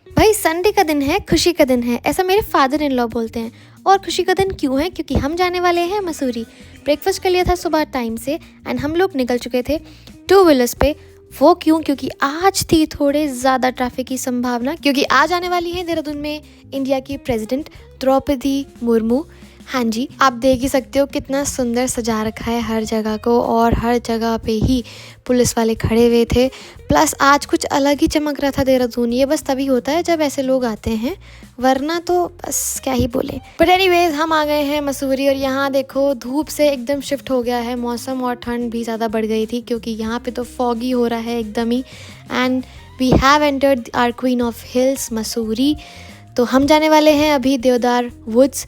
भाई संडे का दिन है, खुशी का दिन है, ऐसा मेरे फादर इन लॉ बोलते हैं। और खुशी का दिन क्यों है? क्योंकि हम जाने वाले हैं मसूरी। ब्रेकफास्ट कर लिया था सुबह टाइम से एंड हम लोग निकल चुके थे टू व्हीलर्स पे। वो क्यों? क्योंकि आज थी थोड़े ज़्यादा ट्रैफिक की संभावना, क्योंकि आज आने वाली है देहरादून में इंडिया की प्रेसिडेंट द्रौपदी मुर्मू। हाँ जी, आप देख ही सकते हो कितना सुंदर सजा रखा है हर जगह को, और हर जगह पे ही पुलिस वाले खड़े हुए थे। प्लस आज कुछ अलग ही चमक रहा था देहरादून। ये बस तभी होता है जब ऐसे लोग आते हैं, वरना तो बस क्या ही बोले। बट एनीवेज हम आ गए हैं मसूरी, और यहाँ देखो धूप से एकदम शिफ्ट हो गया है मौसम, और ठंड भी ज़्यादा बढ़ गई थी क्योंकि यहाँ पे तो फॉगी हो रहा है एकदम ही। And we have entered our queen of hills Mussoorie. तो हम जाने वाले हैं अभी देवदार वुड्स,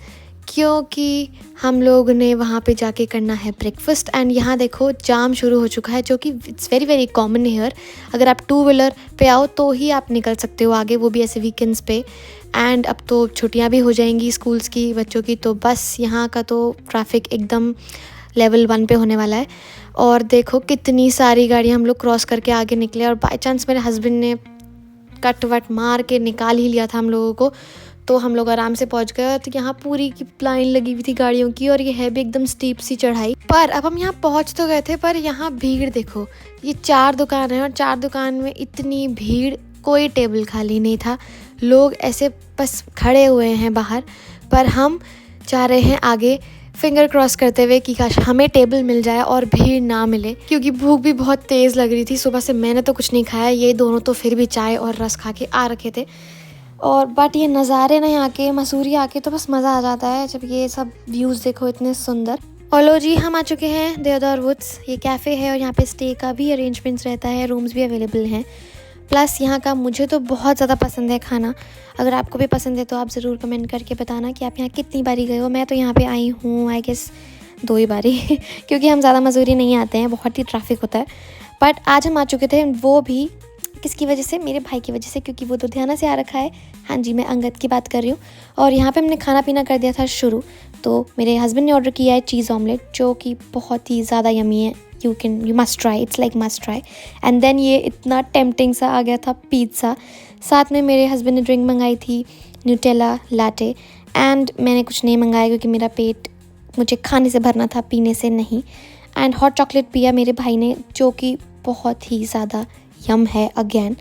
क्योंकि हम लोग ने वहाँ पे जाके करना है ब्रेकफास्ट। एंड यहाँ देखो जाम शुरू हो चुका है, जो कि it's very very common hair. अगर आप टू व्हीलर पे आओ तो ही आप निकल सकते हो आगे, वो भी ऐसे वीकेंड्स पे। एंड अब तो छुट्टियाँ भी हो जाएंगी स्कूल्स की बच्चों की, तो बस यहाँ का तो ट्रैफिक एकदम लेवल 1 पे होने वाला है। और देखो कितनी सारी गाड़ियाँ हम लोग क्रॉस करके आगे निकले, और बाई चांस मेरे हस्बैंड ने कट वट मार के निकाल ही लिया था हम लोगों को, तो हम लोग आराम से पहुंच गए। तो यहाँ पूरी की लाइन लगी हुई थी गाड़ियों की, और ये है भी एकदम स्टीप सी चढ़ाई। पर अब हम यहाँ पहुंच तो गए थे, पर यहाँ भीड़ देखो। ये 4 दुकान है और 4 दुकान में इतनी भीड़, कोई टेबल खाली नहीं था। लोग ऐसे बस खड़े हुए हैं बाहर। पर हम जा रहे हैं आगे, फिंगर क्रॉस करते हुए कि काश हमें टेबल मिल जाए और भीड़ ना मिले, क्योंकि भूख भी बहुत तेज़ लग रही थी। सुबह से मैंने तो कुछ नहीं खाया, ये दोनों तो फिर भी चाय और रस खा के आ रखे थे। और बट ये नज़ारे ना यहाँ के मसूरी आके तो बस मज़ा आ जाता है, जब ये सब व्यूज़ देखो इतने सुंदर। और लो जी, हम आ चुके हैं देवदार वुड्स। ये कैफ़े है और यहाँ पे स्टे का भी अरेंजमेंट्स रहता है, रूम्स भी अवेलेबल हैं। प्लस यहाँ का मुझे तो बहुत ज़्यादा पसंद है खाना। अगर आपको भी पसंद है तो आप ज़रूर कमेंट करके बताना कि आप यहाँ कितनी बारी गए हो। मैं तो यहाँ पे आई हूँ आई गेस 2 ही बारी क्योंकि हम ज़्यादा मसूरी नहीं आते हैं, बहुत ही ट्रैफिक होता है। बट आज हम आ चुके थे, वो भी किसकी वजह से? मेरे भाई की वजह से, क्योंकि वो लुधियाना से आ रखा है। हाँ जी, मैं अंगद की बात कर रही हूँ। और यहाँ पे हमने खाना पीना कर दिया था शुरू। तो मेरे हस्बैंड ने ऑर्डर किया है चीज़ ऑमलेट, जो कि बहुत ही ज़्यादा यमी है। You must try, it's like must try. And then ये इतना टेम्पटिंग सा आ गया था पिज़्ज़ा। साथ में मेरे हस्बैंड ने ड्रिंक मंगाई थी न्यूटेला लाटे। एंड मैंने कुछ नहीं मंगाया क्योंकि मेरा पेट मुझे खाने से भरना था, पीने से नहीं। एंड हॉट चॉकलेट पिया मेरे भाई ने, जो कि बहुत ही ज़्यादा यम है अगेन।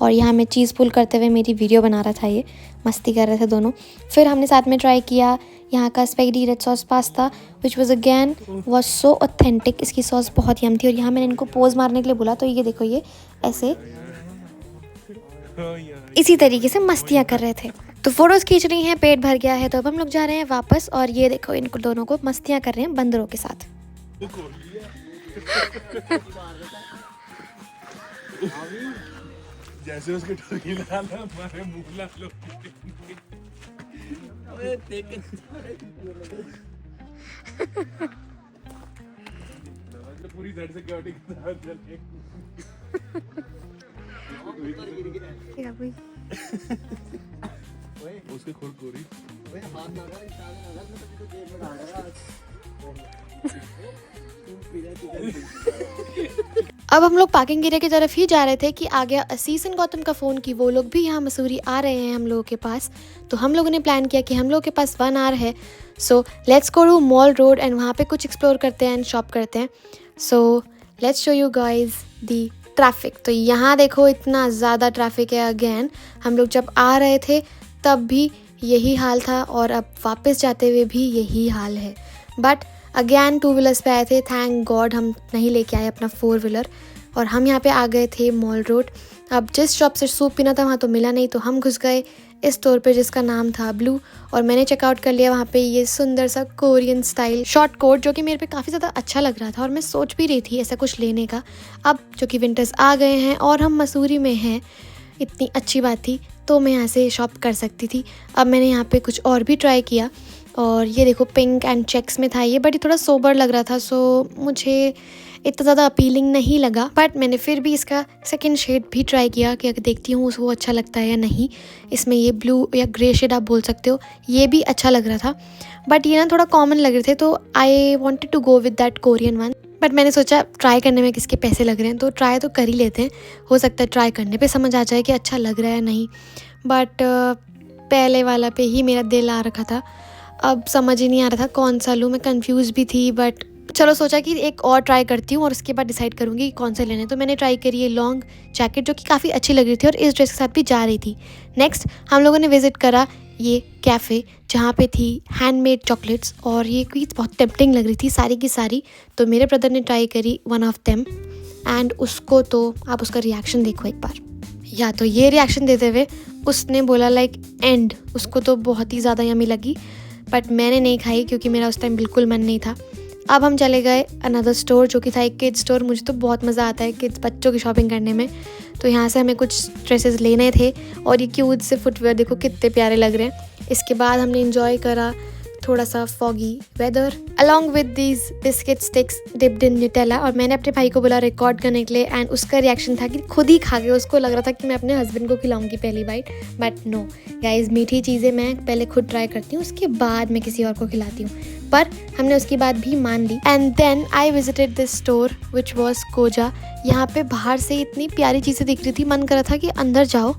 और यहाँ मैं चीज़ पुल करते हुए मेरी वीडियो बना रहा था, ये मस्ती कर रहे थे दोनों। फिर हमने साथ में ट्राई किया यहाँ का spaghetti red sauce pasta, which was again was so authentic. इसकी सॉस बहुत यम थी। और यहाँ मैंने इनको पोज मारने के लिए बोला, तो ये देखो ये ऐसे इसी तरीके से मस्तियाँ कर रहे थे। तो फोटोज़ खींच रही हैं, पेट भर गया है, तो अब हम लोग जा रहे हैं वापस। और ये देखो इनको दोनों को मस्तियाँ कर रहे हैं बंदरों के साथ। जैसे उसके ठोकी लाना हमारे मुंह ला लो। अबे देख पूरी साइड से क्या चले क्या भाई उसके खोल कोरी हाथ ना अब हम लोग पार्किंग एरिया की तरफ ही जा रहे थे कि आ गया असीस एंड गौतम का फ़ोन कि वो लोग भी यहाँ मसूरी आ रहे हैं हम लोगों के पास। तो हम लोगों ने प्लान किया कि हम लोगों के पास 1 आवर है, so let's go to Mall Road and वहाँ पे कुछ एक्सप्लोर करते हैं एंड शॉप करते हैं। So let's show you guys the traffic. तो यहाँ देखो इतना ज़्यादा ट्रैफिक है अगेन। हम लोग जब आ रहे थे तब भी यही हाल था, और अब वापस जाते हुए भी यही हाल है। बट अगेन 2 व्हीलर्स पे आए थे, थैंक गॉड हम नहीं लेके आए अपना 4 व्हीलर। और हम यहाँ पे आ गए थे मॉल रोड। अब जिस शॉप से सूप पीना था वहाँ तो मिला नहीं, तो हम घुस गए इस स्टोर पे जिसका नाम था ब्लू। और मैंने चेकआउट कर लिया वहाँ पे ये सुंदर सा कोरियन स्टाइल शॉर्ट कोट, जो कि मेरे पे काफ़ी ज़्यादा अच्छा लग रहा था, और मैं सोच भी रही थी ऐसा कुछ लेने का। अब जो कि विंटर्स आ गए हैं और हम मसूरी में हैं, इतनी अच्छी बात थी, तो मैं यहाँ से शॉप कर सकती थी। अब मैंने यहाँ पे कुछ और भी ट्राई किया, और ये देखो पिंक एंड चेक्स में था ये, बट ये थोड़ा सोबर लग रहा था, सो मुझे इतना ज़्यादा अपीलिंग नहीं लगा। बट मैंने फिर भी इसका सेकंड शेड भी ट्राई किया कि अगर देखती हूँ उसको अच्छा लगता है या नहीं। इसमें ये ब्लू या ग्रे शेड आप बोल सकते हो, ये भी अच्छा लग रहा था। बट ये ना थोड़ा कॉमन लग रहे थे, तो I wanted to go with that Korean one. But मैंने सोचा ट्राई करने में किसके पैसे लग रहे हैं, तो ट्राई तो कर ही लेते हैं, हो सकता है ट्राई करने पे समझ आ जाए कि अच्छा लग रहा है या नहीं। बट पहले वाला पे ही मेरा दिल आ रखा था। अब समझ ही नहीं आ रहा था कौन सा लूँ, मैं कंफ्यूज भी थी, बट चलो सोचा कि एक और ट्राई करती हूँ और उसके बाद डिसाइड करूँगी कौन सा लेना है। तो मैंने ट्राई करी ये लॉन्ग जैकेट जो कि काफ़ी अच्छी लग रही थी और इस ड्रेस के साथ भी जा रही थी। नेक्स्ट हम लोगों ने विज़िट करा ये कैफ़े जहाँ पे थी हैंडमेड चॉकलेट्स और ये क्वीज बहुत टेम्पटिंग लग रही थी सारी की सारी। तो मेरे ब्रदर ने ट्राई करी वन ऑफ देम एंड उसको तो आप उसका रिएक्शन देखो एक बार। या तो ये रिएक्शन देते हुए उसने बोला लाइक एंड, उसको तो बहुत ही ज़्यादा यमी लगी, बट मैंने नहीं खाई क्योंकि मेरा उस टाइम बिल्कुल मन नहीं था। अब हम चले गए अनदर स्टोर जो कि था एक किड्स स्टोर। मुझे तो बहुत मज़ा आता है किड्स बच्चों की शॉपिंग करने में। तो यहाँ से हमें कुछ ड्रेसेस लेने थे और ये क्यूट से फुटवेयर देखो कितने प्यारे लग रहे हैं। इसके बाद हमने इंजॉय करा थोड़ा सा foggy weather along with these biscuit sticks dipped in Nutella. और मैंने अपने भाई को बोला रिकॉर्ड करने के लिए एंड उसका रिएक्शन था कि खुद ही खा के उसको लग रहा था कि मैं अपने हस्बैंड को खिलाऊंगी पहली बाइट, बट नो गाइस, मीठी चीज़ें मैं पहले खुद ट्राई करती हूँ उसके बाद मैं किसी और को खिलाती हूँ। पर हमने उसकी बात भी मान ली and then I visited this store which was कोजा। यहाँ पे बाहर से इतनी प्यारी चीज़ें दिख रही थी, मन कर रहा था कि अंदर जाओ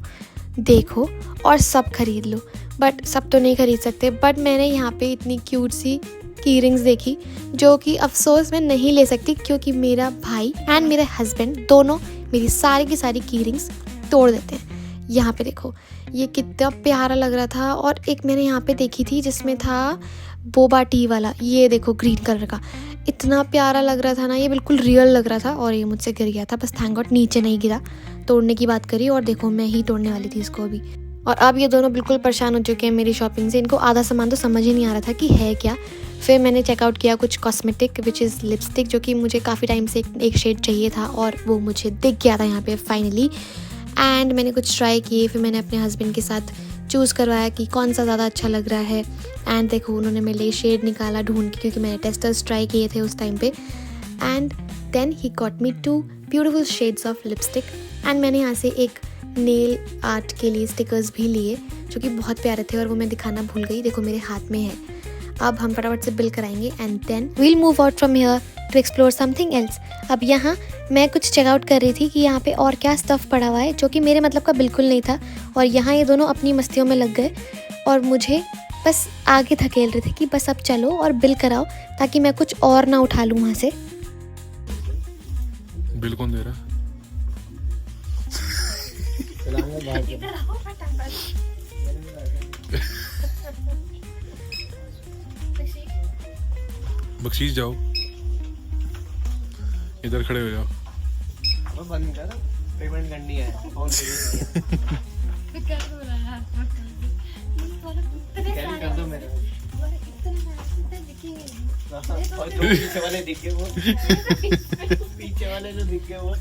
देखो और सब खरीद लो, बट सब तो नहीं खरीद सकते। बट मैंने यहाँ पे इतनी क्यूट सी की रिंग्स देखी जो कि अफसोस मैं नहीं ले सकती क्योंकि मेरा भाई एंड मेरे हस्बैंड दोनों मेरी सारी की सारी की रिंग्स तोड़ देते हैं। यहाँ पे देखो ये कितना प्यारा लग रहा था। और एक मैंने यहाँ पे देखी थी जिसमें था बोबा टी वाला, ये देखो ग्रीन कलर का, इतना प्यारा लग रहा था ना, ये बिल्कुल रियल लग रहा था। और ये मुझसे गिर गया था, बस थैंक गॉड नीचे नहीं गिरा। तोड़ने की बात करी और देखो मैं ही तोड़ने वाली थी इसको अभी। और अब ये दोनों बिल्कुल परेशान हो चुके हैं मेरी शॉपिंग से, इनको आधा सामान तो समझ ही नहीं आ रहा था कि है क्या। फिर मैंने चेकआउट किया कुछ कॉस्मेटिक विच इज़ लिपस्टिक जो कि मुझे काफ़ी टाइम से एक शेड चाहिए था और वो मुझे दिख गया था यहाँ पे फाइनली। एंड मैंने कुछ ट्राई किए, फिर मैंने अपने हस्बैंड के साथ चूज़ करवाया कि कौन सा ज़्यादा अच्छा लग रहा है। एंड देखो उन्होंने मेरे लिए शेड निकाला ढूंढ के क्योंकि मैंने टेस्टर्स ट्राई किए थे उस टाइम पे। And then he got me 2 beautiful shades of lipstick and मैंने यहाँ से एक नेल आर्ट के लिए स्टिकर्स भी लिए जो कि बहुत प्यारे थे और वो मैं दिखाना भूल गई, देखो मेरे हाथ में है। अब हम फटाफट से बिल कराएंगे and then we'll move out from here to explore something else. अब यहाँ मैं कुछ चेकआउट कर रही थी कि यहाँ पे और क्या स्टफ़ पड़ा हुआ है जो कि मेरे मतलब का बिल्कुल नहीं था। और यहाँ ये दोनों अपनी मस्तियों में लग गए और मुझे बस आगे धकेल रहे थे कि बस अब चलो और बिल कराओ ताकि मैं कुछ और ना उठा लूँ वहाँ से। बिल कौन दे रहा? बख्शीश जाओ, इधर खड़े हो जाओ। बंद कर, पेमेंट करनी है। कर दो मेरे और जो पीछे वाले दिखे वो पीछे वाले जो दिखे वो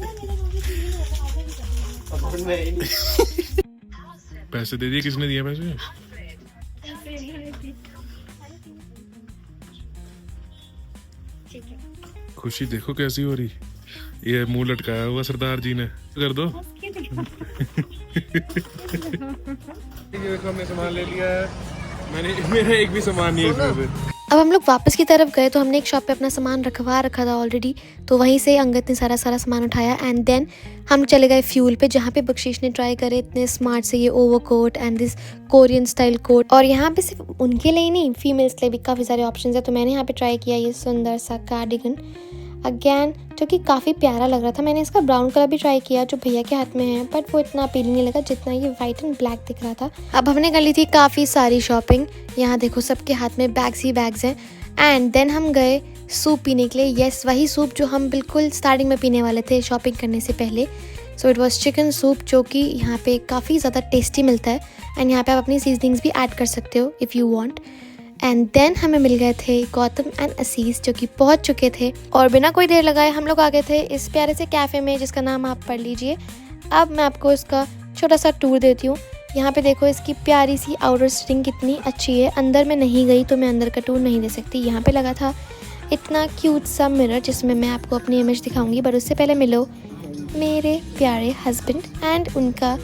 अकाउंट में ही नहीं। पैसे दे दिए, किसने दिए पैसे? खुशी देखो कैसी हो रही, ये मुंह लटकाया हुआ सरदार जी ने, कर दो। ये देखो हमने सामान ले लिया है, मेरा एक भी सामान नहीं है इसमें से। अब हम लोग वापस की तरफ गए तो हमने एक शॉप पे अपना सामान रखवा रखा था ऑलरेडी, तो वहीं से अंगद ने सारा सामान उठाया एंड देन हम चले गए फ्यूल पे जहाँ पे बख्शीश ने ट्राई करे इतने स्मार्ट से ये overcoat and this Korean style coat. और यहाँ पे सिर्फ उनके लिए नहीं फीमेल्स के लिए भी काफ़ी सारे ऑप्शन है। तो मैंने यहाँ पे ट्राई किया ये सुंदर सा कार्डिगन अगेन जो कि काफ़ी प्यारा लग रहा था। मैंने इसका ब्राउन कलर भी ट्राई किया जो भैया के हाथ में है, बट वो इतना अपीलिंग नहीं लगा जितना ये वाइट एंड ब्लैक दिख रहा था। अब हमने कर ली थी काफ़ी सारी शॉपिंग, यहाँ देखो सबके हाथ में बैग्स ही बैग्स हैं। एंड देन हम गए सूप पीने के लिए, यस वही सूप जो हम बिल्कुल स्टार्टिंग में पीने वाले थे शॉपिंग करने से पहले। So it was chicken soup जो कि यहाँ पे काफ़ी ज़्यादा टेस्टी मिलता है एंड यहाँ पे आप अपनी सीजनिंग्स भी ऐड कर सकते हो if you want. And then हमें मिल गए थे गौतम एंड असीस जो कि पहुंच चुके थे और बिना कोई देर लगाए हम लोग आ गए थे इस प्यारे से कैफ़े में जिसका नाम आप पढ़ लीजिए। अब मैं आपको इसका छोटा सा टूर देती हूँ। यहाँ पे देखो इसकी प्यारी सी आउटर सेटिंग कितनी अच्छी है। अंदर मैं नहीं गई तो मैं अंदर का टूर नहीं दे सकती। यहाँ पे लगा था इतना क्यूट सा मिरर जिसमें मैं आपको अपनी इमेज दिखाऊंगी, बट उससे पहले मिलो मेरे प्यारे हस्बैंड एंड उनका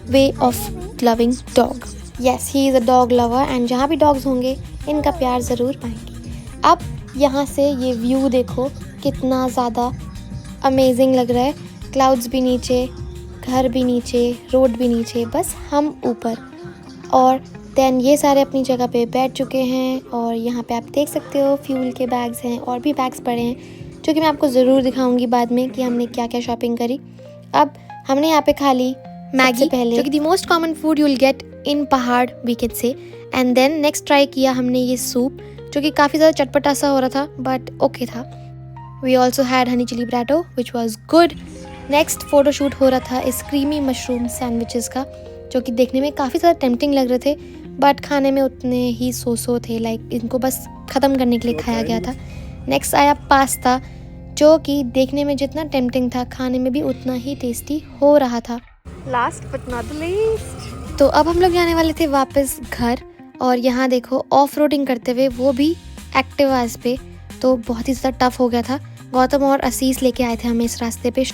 way of loving dog. Yes he is a dog lover and जहाँ भी डॉग्स होंगे इनका प्यार ज़रूर पाएंगे। अब यहाँ से ये व्यू देखो कितना ज़्यादा अमेजिंग लग रहा है, क्लाउड्स भी नीचे, घर भी नीचे, रोड भी नीचे, बस हम ऊपर। और देन ये सारे अपनी जगह पे बैठ चुके हैं और यहाँ पे आप देख सकते हो फ्यूल के बैग्स हैं और भी बैग्स पड़े हैं जो कि मैं आपको ज़रूर दिखाऊंगी बाद में कि हमने क्या क्या शॉपिंग करी। अब हमने यहाँ पे खा ली मैगी पहले, जो कि the most common food you will get in पहाड़ we can say. And then next try किया हमने ये सूप जो कि काफ़ी ज़्यादा चटपटा सा हो रहा था बट ओके था। We also had honey chilli पराठो which was good. Next photoshoot हो रहा था इस क्रीमी मशरूम सैंडविचेस का जो कि देखने में काफ़ी ज़्यादा टेम्पटिंग लग रहे थे बट खाने में उतने ही सो थे, लाइक इनको बस ख़त्म करने के लिए खाया गया था। नेक्स्ट आया पास्ता जो कि देखने में जितना टेम्पटिंग था खाने में भी उतना ही टेस्टी हो रहा था। Last but not the least, तो अब हम लोग जाने वाले थे वापस घर और यहाँ देखो ऑफ रोडिंग करते हुए वो भी एक्टिवास पे, तो बहुत ही ज़्यादा टफ हो गया था। गौतम और असीस लेके आए थे हमें इस रास्ते पे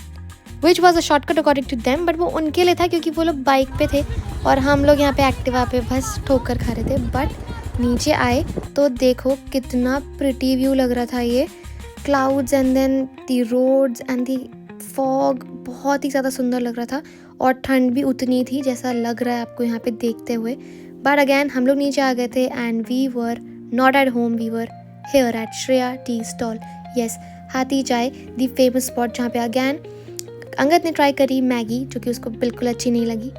which was a shortcut according to them, but वो उनके लिए था क्योंकि वो लोग बाइक पे थे और हम लोग यहाँ पे एक्टिवा पे बस ठोकर खा रहे थे। बट नीचे आए तो देखो कितना प्रिटी व्यू लग रहा था, ये clouds and then the roads and the fog, बहुत ही ज़्यादा सुंदर लग रहा था और ठंड भी उतनी थी जैसा लग रहा है आपको यहाँ पे देखते हुए। बट अगैन हम लोग नीचे आ गए थे and we were not at home, we were here at Shreya tea stall, yes Hathi Chai, the famous spot, जहाँ पे अगैन अंगद ने ट्राई करी मैगी जो कि उसको बिल्कुल अच्छी नहीं लगी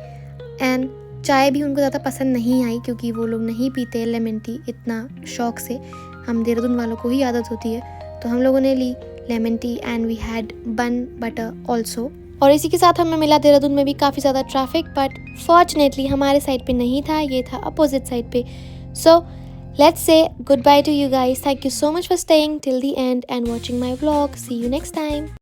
एंड चाय भी उनको ज़्यादा पसंद नहीं आई क्योंकि वो लोग नहीं पीते लेमन टी इतना शौक से। हम देहरादून वालों को ही आदत होती है, तो हम लोगों ने ली lemon tea and we had bun butter also. और इसी के साथ हमें मिला देहरादून में भी काफ़ी ज़्यादा ट्रैफिक, बट फॉर्चुनेटली हमारे साइड पे नहीं था, ये था अपोजिट साइड पे। सो let's say goodbye to you guys. Thank you so much for staying till the end and watching my vlog. See you next time.